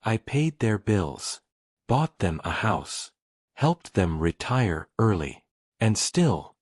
I paid their bills, bought them a house, helped them retire early. And still,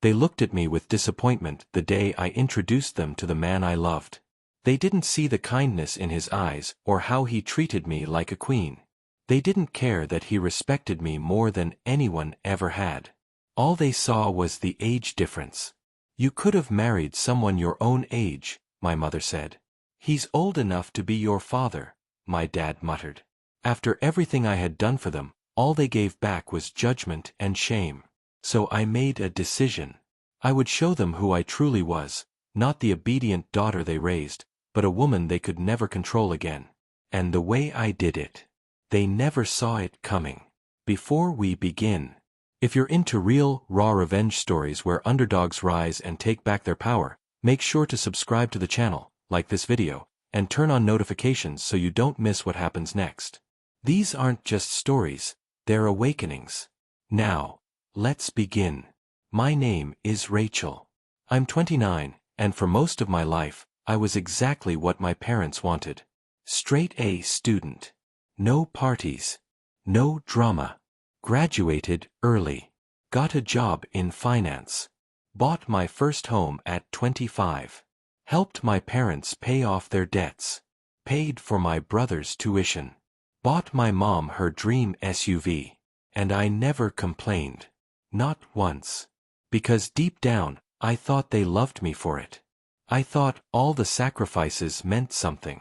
they looked at me with disappointment the day I introduced them to the man I loved. They didn't see the kindness in his eyes or how he treated me like a queen. They didn't care that he respected me more than anyone ever had. All they saw was the age difference. You could have married someone your own age, my mother said. He's old enough to be your father, my dad muttered. After everything I had done for them, all they gave back was judgment and shame. So I made a decision. I would show them who I truly was, not the obedient daughter they raised, but a woman they could never control again. And the way I did it, they never saw it coming. Before we begin, if you're into real, raw revenge stories where underdogs rise and take back their power, make sure to subscribe to the channel, like this video, and turn on notifications so you don't miss what happens next. These aren't just stories, they're awakenings. Now, let's begin. My name is Rachel. I'm 29, and for most of my life, I was exactly what my parents wanted. Straight A student. No parties. No drama. Graduated early. Got a job in finance. Bought my first home at 25. Helped my parents pay off their debts. Paid for my brother's tuition. Bought my mom her dream SUV. And I never complained. Not once. Because deep down, I thought they loved me for it. I thought all the sacrifices meant something.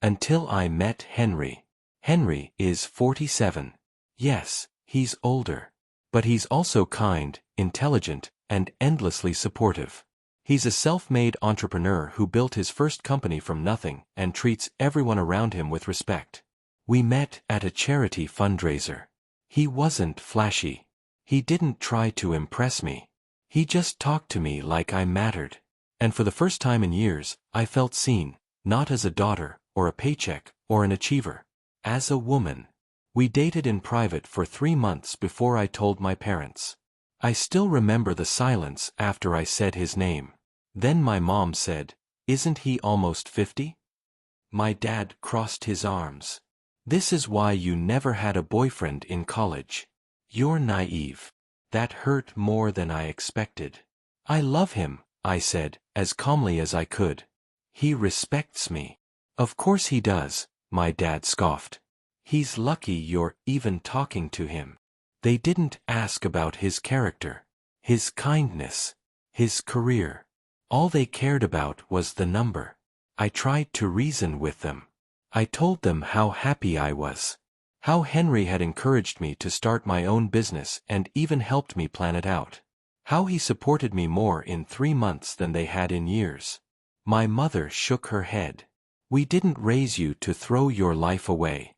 Until I met Henry. Henry is 47. Yes, he's older. But he's also kind, intelligent, and endlessly supportive. He's a self-made entrepreneur who built his first company from nothing and treats everyone around him with respect. We met at a charity fundraiser. He wasn't flashy. He didn't try to impress me. He just talked to me like I mattered. And for the first time in years, I felt seen, not as a daughter, or a paycheck, or an achiever. As a woman. We dated in private for 3 months before I told my parents. I still remember the silence after I said his name. Then my mom said, "Isn't he almost 50? My dad crossed his arms. "This is why you never had a boyfriend in college. You're naive." That hurt more than I expected. "I love him," I said, as calmly as I could. "He respects me." "Of course he does," my dad scoffed. "He's lucky you're even talking to him." They didn't ask about his character, his kindness, his career. All they cared about was the number. I tried to reason with them. I told them how happy I was. How Henry had encouraged me to start my own business and even helped me plan it out. How he supported me more in 3 months than they had in years. My mother shook her head. "We didn't raise you to throw your life away."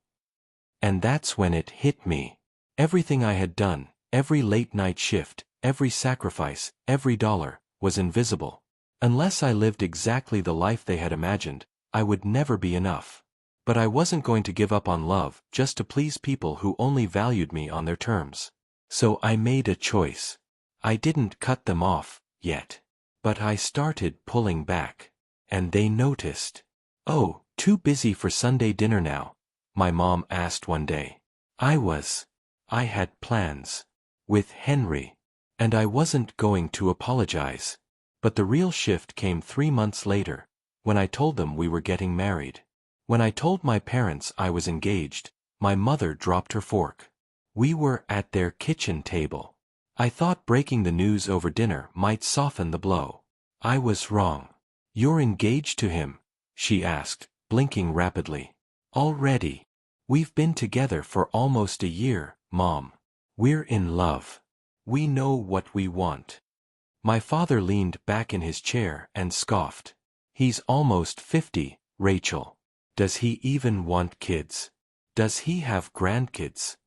And that's when it hit me. Everything I had done, every late-night shift, every sacrifice, every dollar, was invisible. Unless I lived exactly the life they had imagined, I would never be enough. But I wasn't going to give up on love just to please people who only valued me on their terms. So I made a choice. I didn't cut them off, yet. But I started pulling back. And they noticed. "Oh, too busy for Sunday dinner now?" my mom asked one day. I had plans. With Henry. And I wasn't going to apologize. But the real shift came 3 months later, when I told them we were getting married. When I told my parents I was engaged, my mother dropped her fork. We were at their kitchen table. I thought breaking the news over dinner might soften the blow. I was wrong. "You're engaged to him?" she asked, blinking rapidly. "Already. We've been together for almost a year, Mom. We're in love. We know what we want." My father leaned back in his chair and scoffed. "He's almost 50, Rachel. Does he even want kids? Does he have grandkids?"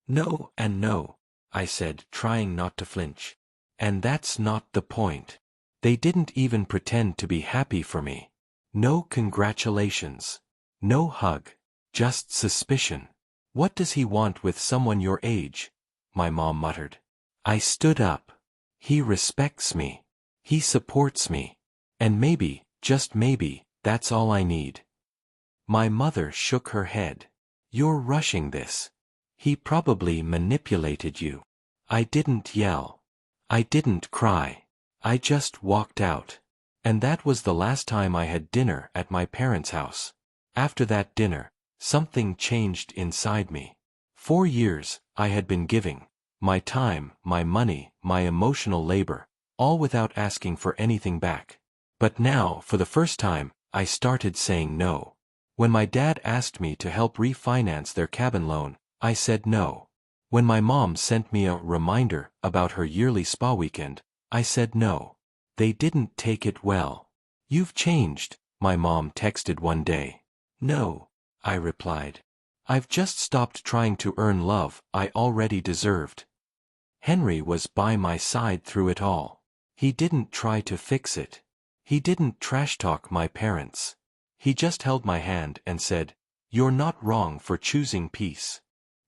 "No and no," I said, trying not to flinch. "And that's not the point. They didn't even pretend to be happy for me. No congratulations. No hug. Just suspicion." "What does he want with someone your age?" my mom muttered. I stood up. "He respects me. He supports me. And maybe, just maybe, that's all I need." My mother shook her head. You're rushing this. He probably manipulated you. I didn't yell. I didn't cry. I just walked out. And that was the last time I had dinner at my parents' house. After that dinner, something changed inside me. 4 years, I had been giving. My time, my money, my emotional labor, all without asking for anything back. But now, for the first time, I started saying no. When my dad asked me to help refinance their cabin loan, I said no. When my mom sent me a reminder about her yearly spa weekend, I said no. They didn't take it well. You've changed, my mom texted one day. No, I replied. I've just stopped trying to earn love I already deserved. Henry was by my side through it all. He didn't try to fix it. He didn't trash talk my parents. He just held my hand and said, "You're not wrong for choosing peace."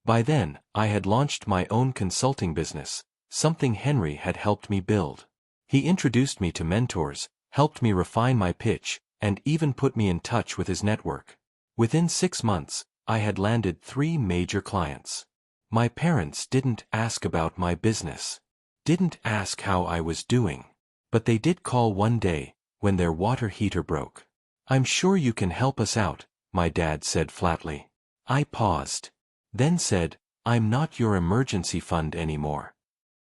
By then, I had launched my own consulting business, something Henry had helped me build. He introduced me to mentors, helped me refine my pitch, and even put me in touch with his network. Within 6 months, I had landed 3 major clients. My parents didn't ask about my business, didn't ask how I was doing, but they did call one day when their water heater broke. "I'm sure you can help us out," my dad said flatly. I paused, then said, "I'm not your emergency fund anymore."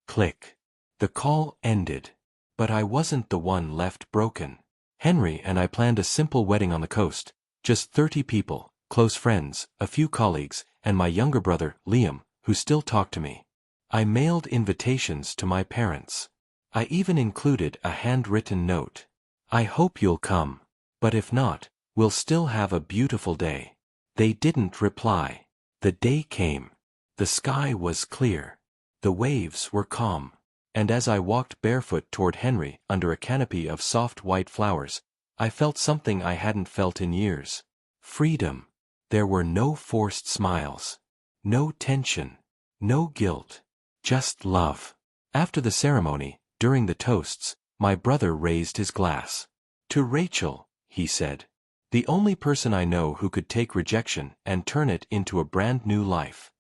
Click. The call ended. But I wasn't the one left broken. Henry and I planned a simple wedding on the coast, just 30 people, close friends, a few colleagues, and my younger brother, Liam, who still talked to me. I mailed invitations to my parents. I even included a handwritten note. "I hope you'll come. But if not, we'll still have a beautiful day." They didn't reply. The day came. The sky was clear. The waves were calm. And as I walked barefoot toward Henry under a canopy of soft white flowers, I felt something I hadn't felt in years. Freedom. There were no forced smiles. No tension. No guilt. Just love. After the ceremony, during the toasts, my brother raised his glass. "To Rachel," he said. "The only person I know who could take rejection and turn it into a brand new life."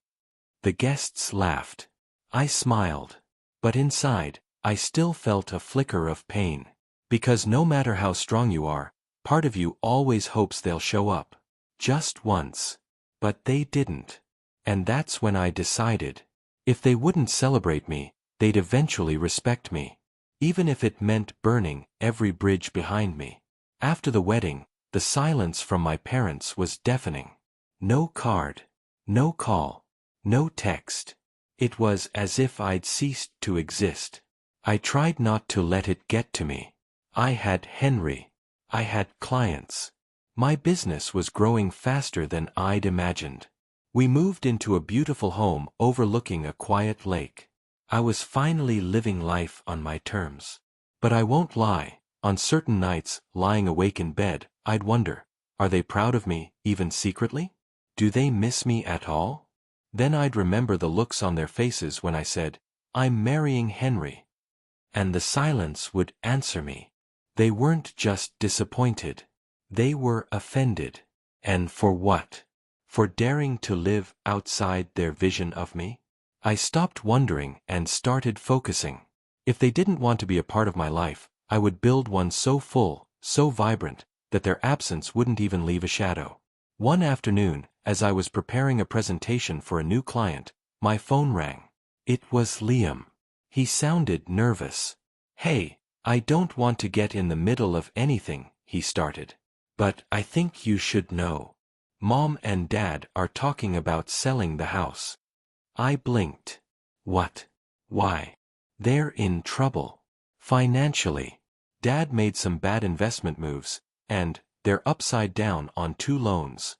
The guests laughed. I smiled. But inside, I still felt a flicker of pain. Because no matter how strong you are, part of you always hopes they'll show up. Just once. But they didn't. And that's when I decided. If they wouldn't celebrate me, they'd eventually respect me. Even if it meant burning every bridge behind me. After the wedding, the silence from my parents was deafening. No card. No call. No text. It was as if I'd ceased to exist. I tried not to let it get to me. I had Henry. I had clients. My business was growing faster than I'd imagined. We moved into a beautiful home overlooking a quiet lake. I was finally living life on my terms. But I won't lie, on certain nights, lying awake in bed, I'd wonder, are they proud of me, even secretly? Do they miss me at all? Then I'd remember the looks on their faces when I said, "I'm marrying Henry." And the silence would answer me. They weren't just disappointed. They were offended. And for what? For daring to live outside their vision of me? I stopped wondering and started focusing. If they didn't want to be a part of my life, I would build one so full, so vibrant, that their absence wouldn't even leave a shadow. One afternoon, as I was preparing a presentation for a new client, my phone rang. It was Liam. He sounded nervous. "Hey, I don't want to get in the middle of anything," he started. "But I think you should know. Mom and Dad are talking about selling the house." I blinked. What? Why? They're in trouble. Financially. Dad made some bad investment moves, and they're upside down on 2 loans.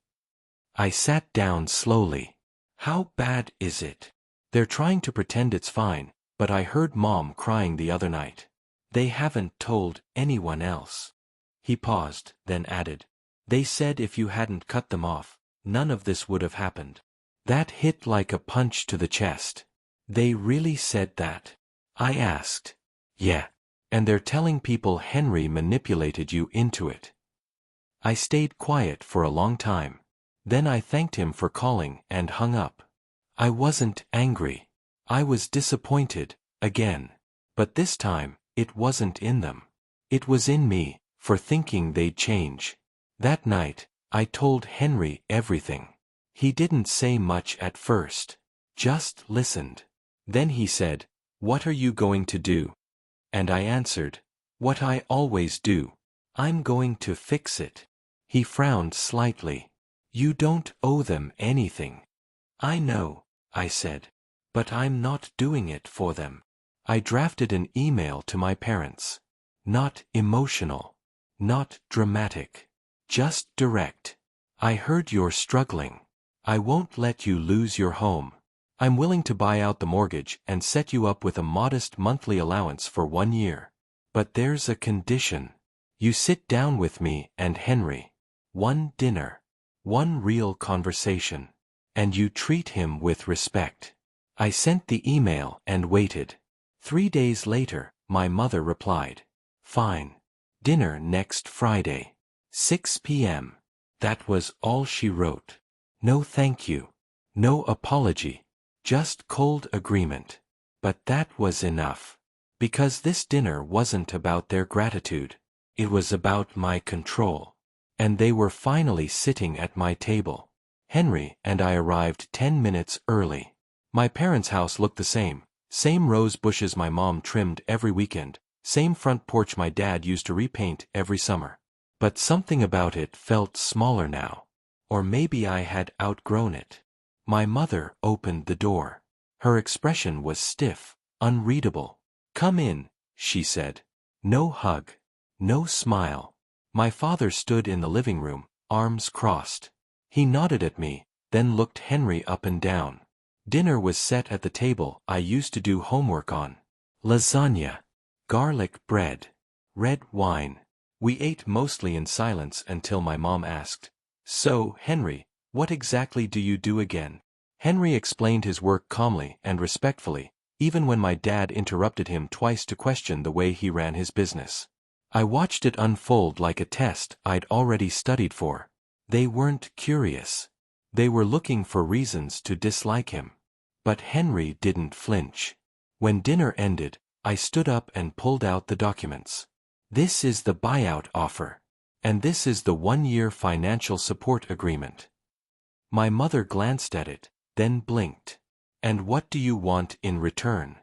I sat down slowly. How bad is it? They're trying to pretend it's fine, but I heard Mom crying the other night. They haven't told anyone else. He paused, then added, "They said if you hadn't cut them off, none of this would have happened." That hit like a punch to the chest. They really said that? I asked. Yeah. And they're telling people Henry manipulated you into it. I stayed quiet for a long time. Then I thanked him for calling and hung up. I wasn't angry. I was disappointed, again. But this time, it wasn't in them. It was in me, for thinking they'd change. That night, I told Henry everything. He didn't say much at first. Just listened. Then he said, "What are you going to do?" And I answered, "What I always do. I'm going to fix it." He frowned slightly. "You don't owe them anything." "I know," I said. "But I'm not doing it for them." I drafted an email to my parents. Not emotional. Not dramatic. Just direct. "I heard you're struggling. I won't let you lose your home. I'm willing to buy out the mortgage and set you up with a modest monthly allowance for 1 year. But there's a condition. You sit down with me and Henry. One dinner. One real conversation. And you treat him with respect." I sent the email and waited. 3 days later, my mother replied. "Fine. Dinner next Friday. 6 p.m. That was all she wrote. No thank you. No apology. Just cold agreement. But that was enough. Because this dinner wasn't about their gratitude. It was about my control. And they were finally sitting at my table. Henry and I arrived 10 minutes early. My parents' house looked the same. Same rose bushes my mom trimmed every weekend. Same front porch my dad used to repaint every summer. But something about it felt smaller now. Or maybe I had outgrown it. My mother opened the door. Her expression was stiff, unreadable. "Come in," she said. No hug. No smile. My father stood in the living room, arms crossed. He nodded at me, then looked Henry up and down. Dinner was set at the table I used to do homework on. Lasagna. Garlic bread. Red wine. We ate mostly in silence until my mom asked, "So, Henry, what exactly do you do again?" Henry explained his work calmly and respectfully, even when my dad interrupted him twice to question the way he ran his business. I watched it unfold like a test I'd already studied for. They weren't curious. They were looking for reasons to dislike him. But Henry didn't flinch. When dinner ended, I stood up and pulled out the documents. "This is the buyout offer. And this is the 1-year financial support agreement." My mother glanced at it, then blinked. "And what do you want in return?"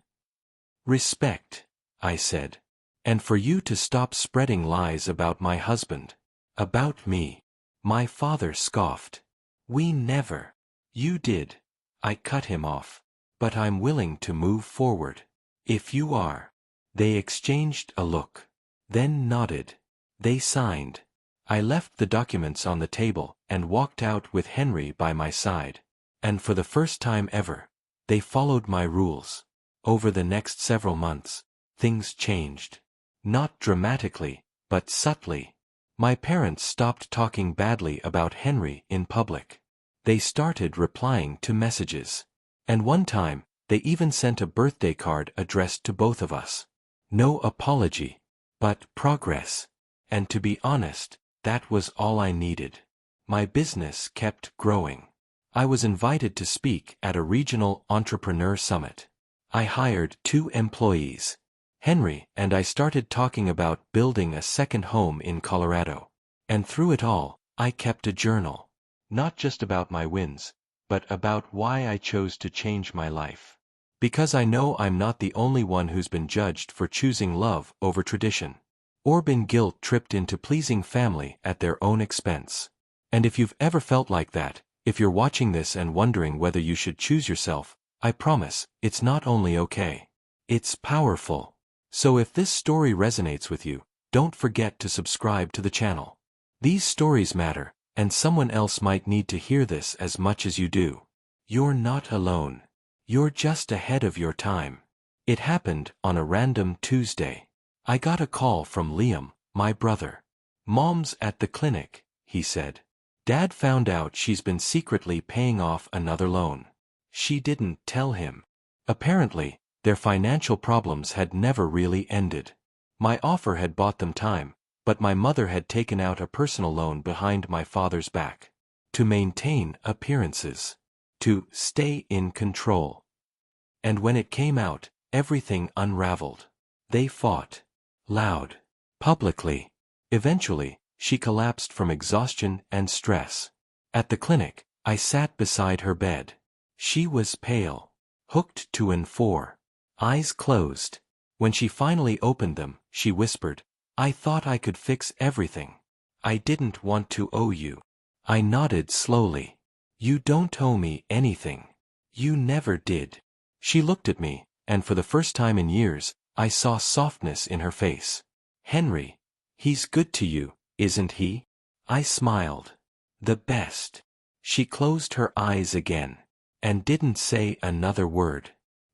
"Respect," I said. "And for you to stop spreading lies about my husband. About me." My father scoffed. "We never." "You did." I cut him off. "But I'm willing to move forward. If you are." They exchanged a look. Then nodded. They signed. I left the documents on the table and walked out with Henry by my side. And for the first time ever, they followed my rules. Over the next several months, things changed. Not dramatically, but subtly. My parents stopped talking badly about Henry in public. They started replying to messages. And one time, they even sent a birthday card addressed to both of us. No apology. But progress. And to be honest, that was all I needed. My business kept growing. I was invited to speak at a regional entrepreneur summit. I hired 2 employees. Henry and I started talking about building a second home in Colorado. And through it all, I kept a journal. Not just about my wins, but about why I chose to change my life. Because I know I'm not the only one who's been judged for choosing love over tradition. Or been guilt-tripped into pleasing family at their own expense. And if you've ever felt like that, if you're watching this and wondering whether you should choose yourself, I promise, it's not only okay. It's powerful. So if this story resonates with you, don't forget to subscribe to the channel. These stories matter, and someone else might need to hear this as much as you do. You're not alone. You're just ahead of your time. It happened on a random Tuesday. I got a call from Liam, my brother. "Mom's at the clinic," he said. "Dad found out she's been secretly paying off another loan." She didn't tell him. Apparently, their financial problems had never really ended. My offer had bought them time, but my mother had taken out a personal loan behind my father's back. To maintain appearances. To stay in control. And when it came out, everything unraveled. They fought. Loud. Publicly. Eventually, she collapsed from exhaustion and stress. At the clinic, I sat beside her bed. She was pale. Hooked to an 4. Eyes closed. When she finally opened them, she whispered, "I thought I could fix everything. I didn't want to owe you." I nodded slowly. "You don't owe me anything. You never did." She looked at me, and for the first time in years, I saw softness in her face. "Henry, he's good to you, isn't he?" I smiled. "The best." She closed her eyes again, and didn't say another word.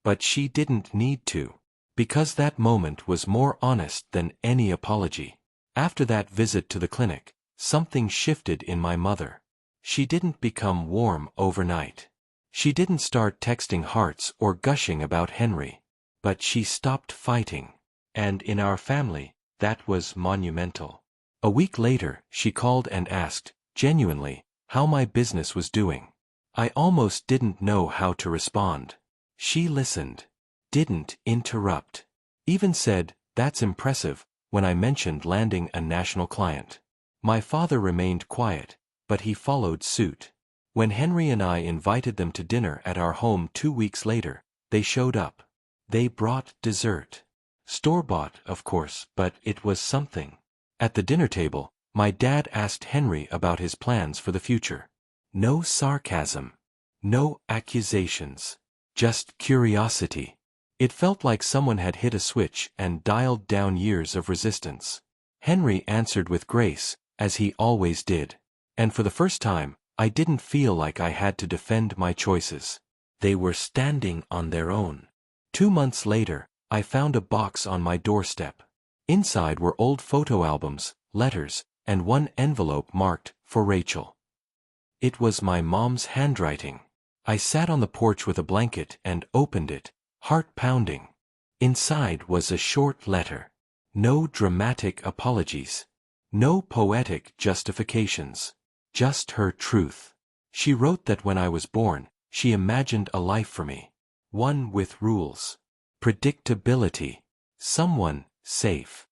But she didn't need to, because that moment was more honest than any apology. After that visit to the clinic, something shifted in my mother. She didn't become warm overnight. She didn't start texting hearts or gushing about Henry. But she stopped fighting. And in our family, that was monumental. A week later, she called and asked, genuinely, how my business was doing. I almost didn't know how to respond. She listened. Didn't interrupt. Even said, "That's impressive," when I mentioned landing a national client. My father remained quiet, but he followed suit. When Henry and I invited them to dinner at our home 2 weeks later, they showed up. They brought dessert. Store-bought, of course, but it was something. At the dinner table, my dad asked Henry about his plans for the future. No sarcasm. No accusations. Just curiosity. It felt like someone had hit a switch and dialed down years of resistance. Henry answered with grace, as he always did. And for the first time, I didn't feel like I had to defend my choices. They were standing on their own. 2 months later, I found a box on my doorstep. Inside were old photo albums, letters, and one envelope marked, "For Rachel." It was my mom's handwriting. I sat on the porch with a blanket and opened it, heart pounding. Inside was a short letter. No dramatic apologies. No poetic justifications. Just her truth. She wrote that when I was born, she imagined a life for me. One with rules. Predictability. Someone safe.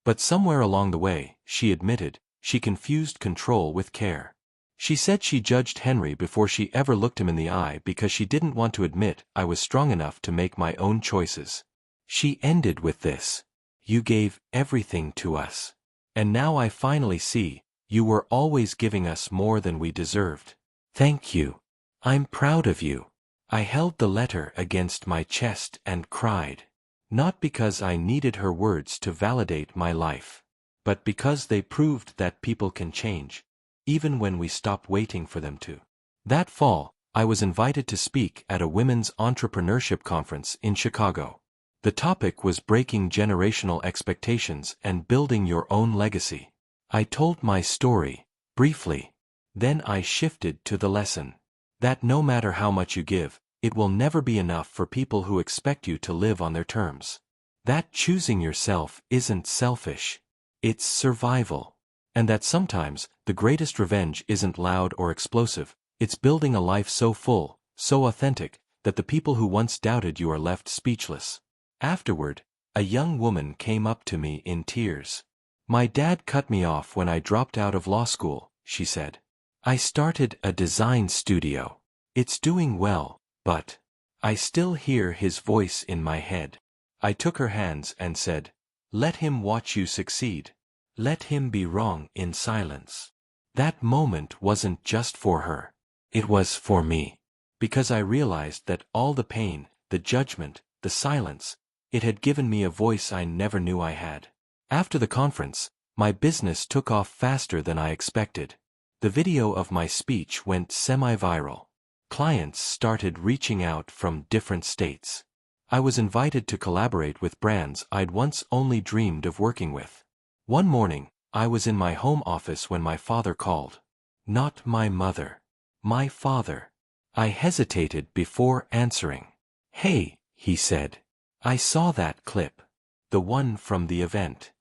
But somewhere along the way, she admitted, she confused control with care. She said she judged Henry before she ever looked him in the eye because she didn't want to admit I was strong enough to make my own choices. She ended with this. "You gave everything to us. And now I finally see, you were always giving us more than we deserved. Thank you. I'm proud of you." I held the letter against my chest and cried. Not because I needed her words to validate my life, but because they proved that people can change, even when we stop waiting for them to. That fall, I was invited to speak at a women's entrepreneurship conference in Chicago. The topic was breaking generational expectations and building your own legacy. I told my story, briefly. Then I shifted to the lesson. That no matter how much you give, it will never be enough for people who expect you to live on their terms. That choosing yourself isn't selfish. It's survival. And that sometimes, the greatest revenge isn't loud or explosive, it's building a life so full, so authentic, that the people who once doubted you are left speechless. Afterward, a young woman came up to me in tears. "My dad cut me off when I dropped out of law school," she said. "I started a design studio. It's doing well, but..." I still hear his voice in my head. I took her hands and said, "Let him watch you succeed. Let him be wrong in silence." That moment wasn't just for her. It was for me. Because I realized that all the pain, the judgment, the silence, it had given me a voice I never knew I had. After the conference, my business took off faster than I expected. The video of my speech went semi-viral. Clients started reaching out from different states. I was invited to collaborate with brands I'd once only dreamed of working with. One morning, I was in my home office when my father called. Not my mother. My father. I hesitated before answering. "Hey," he said. "I saw that clip. The one from the event."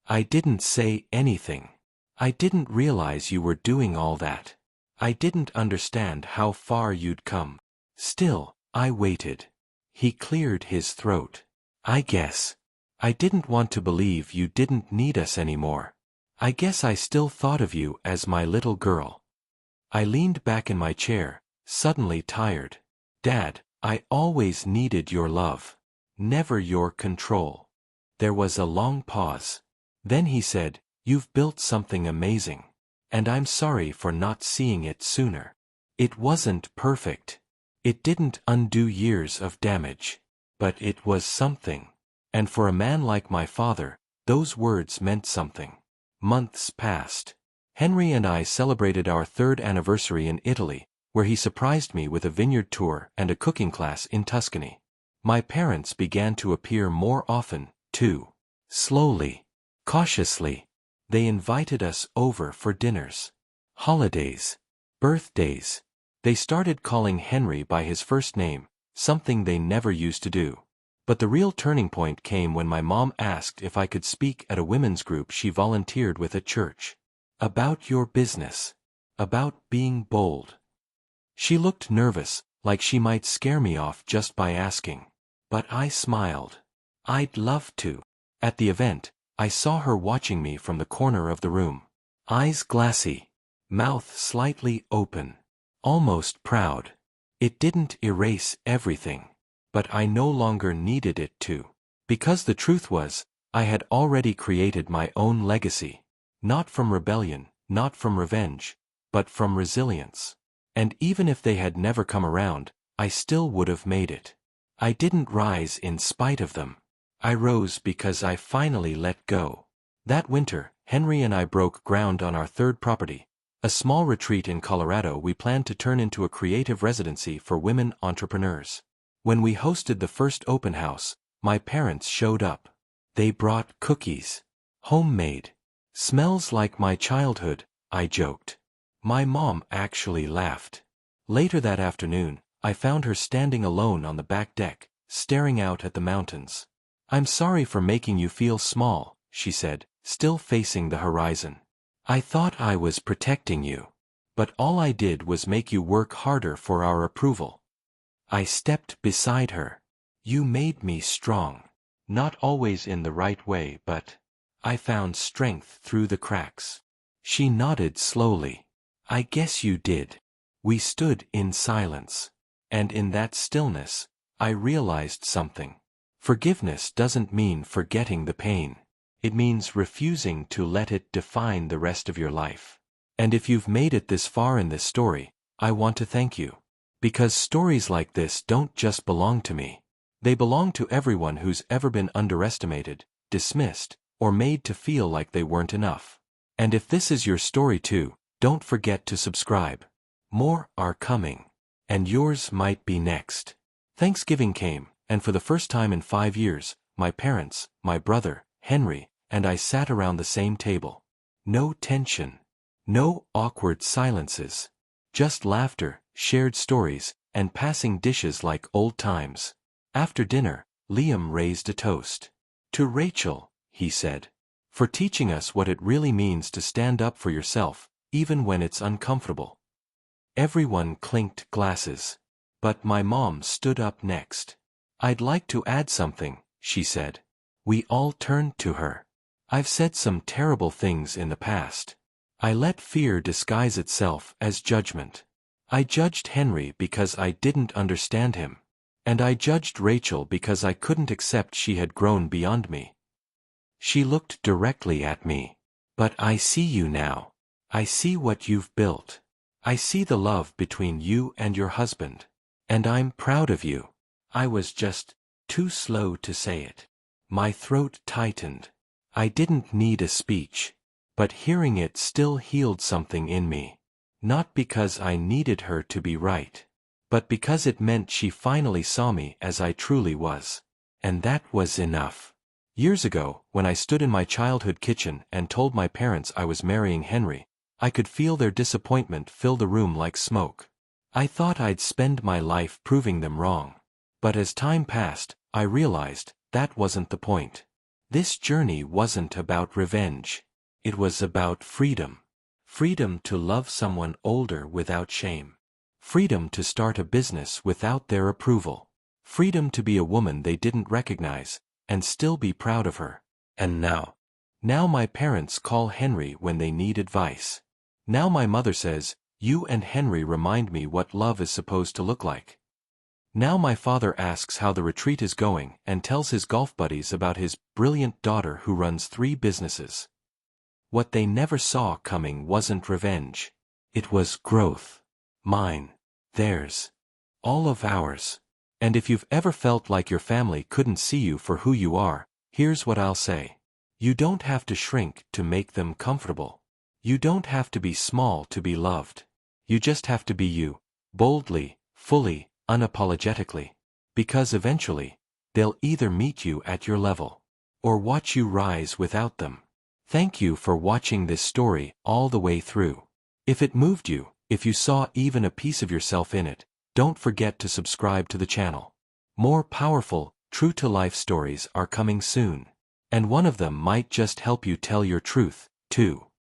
I didn't say anything. I didn't realize you were doing all that. I didn't understand how far you'd come. Still, I waited. He cleared his throat. I guess. I didn't want to believe you didn't need us anymore. I guess I still thought of you as my little girl. I leaned back in my chair, suddenly tired. Dad, I always needed your love. Never your control. There was a long pause. Then he said, "You've built something amazing. And I'm sorry for not seeing it sooner. It wasn't perfect. It didn't undo years of damage. But it was something. And for a man like my father, those words meant something." Months passed. Henry and I celebrated our 3rd anniversary in Italy, where he surprised me with a vineyard tour and a cooking class in Tuscany. My parents began to appear more often, too. Slowly, cautiously, they invited us over for dinners. Holidays. Birthdays. They started calling Henry by his first name, something they never used to do. But the real turning point came when my mom asked if I could speak at a women's group she volunteered with at church. About your business. About being bold. She looked nervous, like she might scare me off just by asking. But I smiled. I'd love to. At the event, I saw her watching me from the corner of the room. Eyes glassy. Mouth slightly open. Almost proud. It didn't erase everything. But I no longer needed it to. Because the truth was, I had already created my own legacy. Not from rebellion, not from revenge, but from resilience. And even if they had never come around, I still would have made it. I didn't rise in spite of them. I rose because I finally let go. That winter, Henry and I broke ground on our 3rd property, a small retreat in Colorado we planned to turn into a creative residency for women entrepreneurs. When we hosted the first open house, my parents showed up. They brought cookies. Homemade. Smells like my childhood, I joked. My mom actually laughed. Later that afternoon, I found her standing alone on the back deck, staring out at the mountains. "I'm sorry for making you feel small," she said, still facing the horizon. "I thought I was protecting you. But all I did was make you work harder for our approval." I stepped beside her. "You made me strong. Not always in the right way, but I found strength through the cracks." She nodded slowly. "I guess you did." We stood in silence. And in that stillness, I realized something. Forgiveness doesn't mean forgetting the pain. It means refusing to let it define the rest of your life. And if you've made it this far in this story, I want to thank you. Because stories like this don't just belong to me. They belong to everyone who's ever been underestimated, dismissed, or made to feel like they weren't enough. And if this is your story too, don't forget to subscribe. More are coming. And yours might be next. Thanksgiving came, and for the first time in 5 years, my parents, my brother, Henry, and I sat around the same table. No tension. No awkward silences. Just laughter, shared stories, and passing dishes like old times. After dinner, Liam raised a toast. "To Rachel," he said. "For teaching us what it really means to stand up for yourself, even when it's uncomfortable." Everyone clinked glasses. But my mom stood up next. "I'd like to add something," she said. We all turned to her. "I've said some terrible things in the past. I let fear disguise itself as judgment. I judged Henry because I didn't understand him. And I judged Rachel because I couldn't accept she had grown beyond me." She looked directly at me. "But I see you now. I see what you've built. I see the love between you and your husband. And I'm proud of you." I was just too slow to say it. My throat tightened. I didn't need a speech. But hearing it still healed something in me. Not because I needed her to be right. But because it meant she finally saw me as I truly was. And that was enough. Years ago, when I stood in my childhood kitchen and told my parents I was marrying Henry, I could feel their disappointment fill the room like smoke. I thought I'd spend my life proving them wrong. But as time passed, I realized that wasn't the point. This journey wasn't about revenge. It was about freedom. Freedom to love someone older without shame. Freedom to start a business without their approval. Freedom to be a woman they didn't recognize, and still be proud of her. And now my parents call Henry when they need advice. Now my mother says, "You and Henry remind me what love is supposed to look like." Now my father asks how the retreat is going and tells his golf buddies about his brilliant daughter who runs 3 businesses. What they never saw coming wasn't revenge. It was growth. Mine. Theirs. All of ours. And if you've ever felt like your family couldn't see you for who you are, here's what I'll say. You don't have to shrink to make them comfortable. You don't have to be small to be loved. You just have to be you, boldly, fully, unapologetically. Because eventually, they'll either meet you at your level, or watch you rise without them. Thank you for watching this story all the way through. If it moved you, if you saw even a piece of yourself in it, don't forget to subscribe to the channel. More powerful, true-to-life stories are coming soon. And one of them might just help you tell your truth, too.